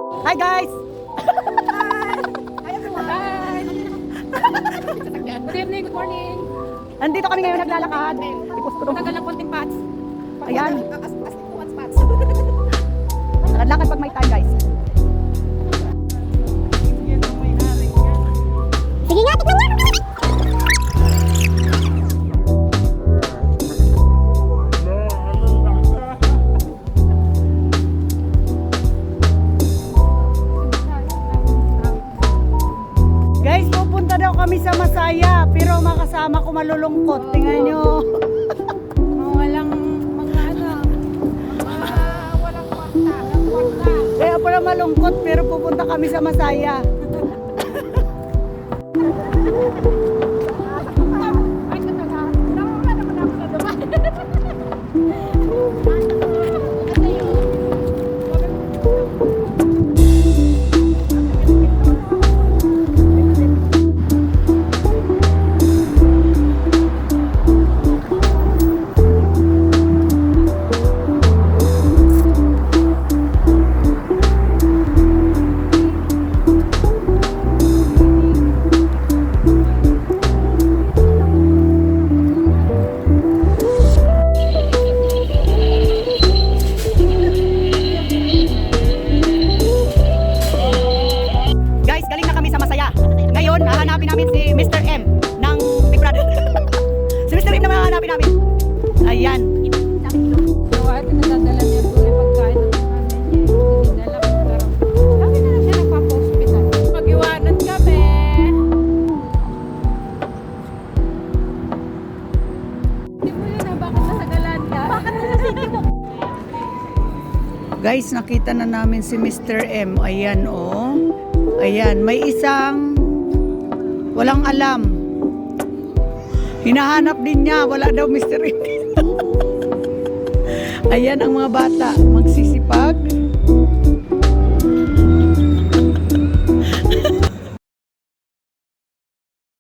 Hi guys! Hi everyone! Hi! Good evening, good morning! Andito kami ngayon naglalakad. Ipos ko Tagal ng konting pats. Ayan. As one pats. Lakad pag may time guys. Sige nga, tikman niya! Guys, pupunta daw kami sa Masaya. Pero makasama ko malulungkot. Tingnan nyo. Walang mga ano, walang kwarta. Kaya pala malungkot pero pupunta kami sa Masaya. Ay, talaga. Nakuha naman ako na dumaan. Guys, galing na kami sa Masaya. Ngayon, hahanapin namin si Mr. M ng Big Brother. Si Mr. M na hahanapin namin. Ayan. Kahit nadadala niya po yung pagkain ng nanay niya, dinala ko pero lagi na lang siya nagpapa-hospital. Mag-iwanan kami. Hindi mo yun bakit nasagalan ka? Bakit nasasindi mo? Guys, nakita na namin si Mr. M. Ayan, oh. Ayan, may isang walang alam. Hinahanap din niya. Wala daw Mr. M. Ayan ang mga bata. Magsisipag.